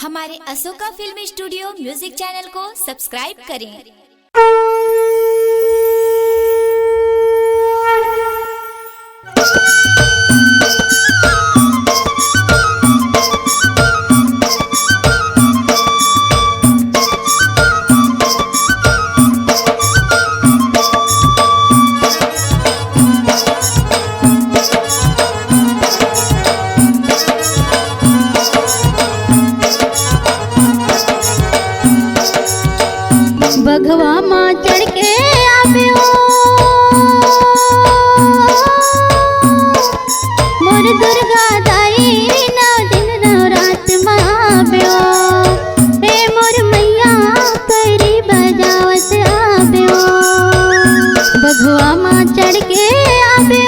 हमारे Ashoka film studio music channel को subscribe करें। बघवा माँ चढ़ के आवे मोर दुर्गा दाई नौ दिन नौ रात माँ आवे हे मोर मैया करी बजावत आवे बघवा माँ चढ़ के आवे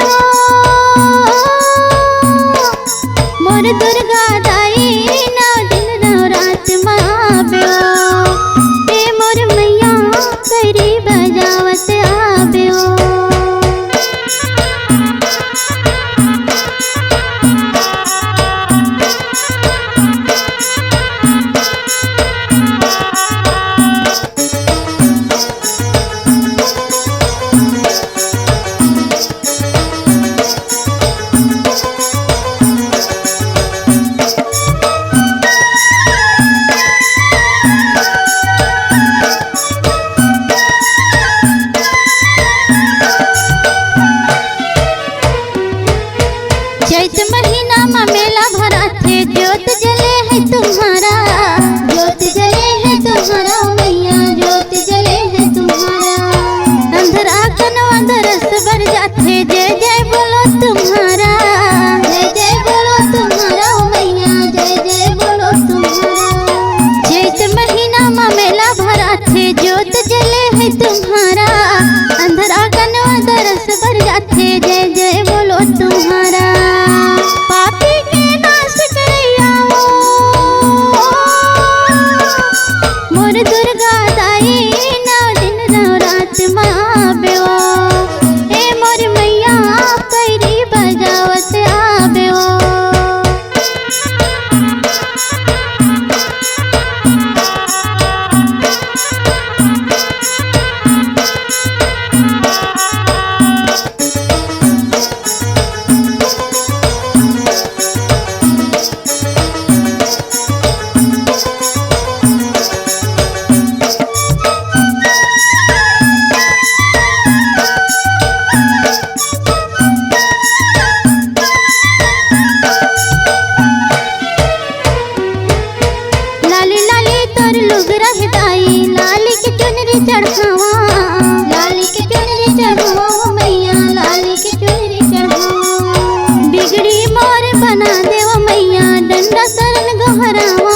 मोर दुर्गा दाई नौ दिन नौ रात माँ आवे करी बजावत आवे चैत महीना में मेला भरा थे ज्योत जले है तुम्हारा ज्योत जले है तुम्हारा मैया ज्योत जले है तुम्हारा अंधरा कनवा दरस बर जाते जय जय बोलो तुम्हारा जय जय बोलो तुम्हारा मैया जय जय बोलो तुम्हारा चैत महीना में मेला भरा थे ज्योत जले है तुम्हारा अंधरा कनवा दरस बर जाते जय जय बोलो तुम्हारा मोर दुर्गा दाई नौ दिन नौ रात माँ आवे हे मोर मैया करी बजावत आवे लाली के चुनरी चढ़ावा लाली के चुनरी चढ़ावा मैया लाली के चुनरी चढ़ावा बिगड़ी मोर बना देवा मैया डंडा शरण गोहरावा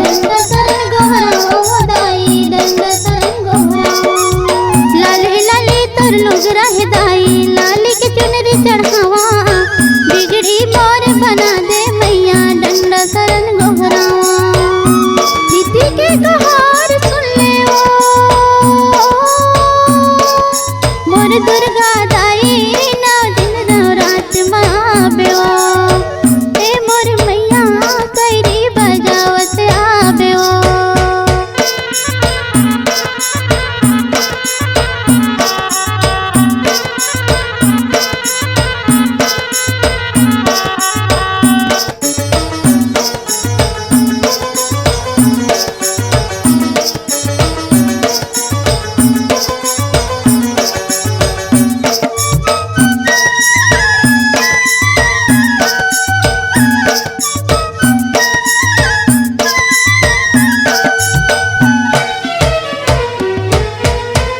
डंडा शरण गोहरावा दाई डंडा शरण गोहरावा लाली लाली तोर लोग रहे दाई लाली के चुनरी चढ़ावा बिगड़ी मोर बना दे मैया डंडा शरण गोहरावा दीदी के कहार सुन ले मोर दुर्गा दाई नौ दिन नौ रात माँ आवे हे मोर मैया करी बजावत आवे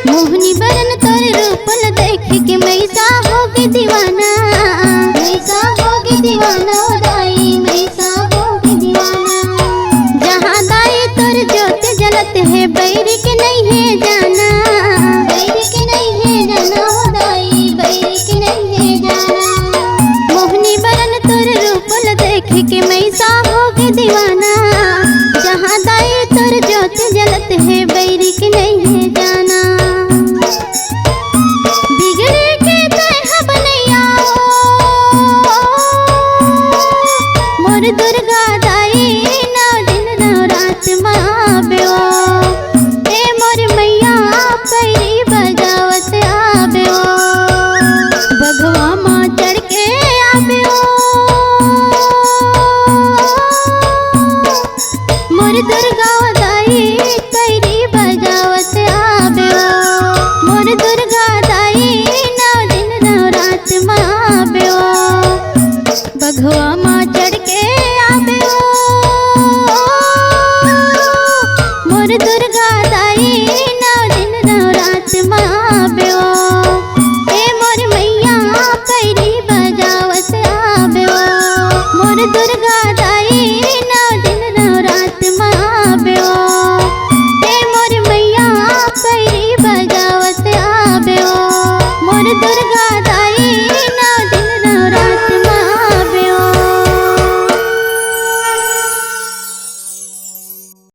मोहनी बरन तोर रूपल देख के मैसा होगी दीवाना मैसा होगी दीवाना दाई मैसा होगी दीवाना जहाँ दाई तोर ज्योत जलत है बैरी के नहीं है जाना बैरी के नहीं है जाना दाई बैरी के नहीं है जाना मोहनी बरन तोर रूपल देख के मैसा होगी दीवाना जहाँ दाई तोर ज्योत जलत है बैरी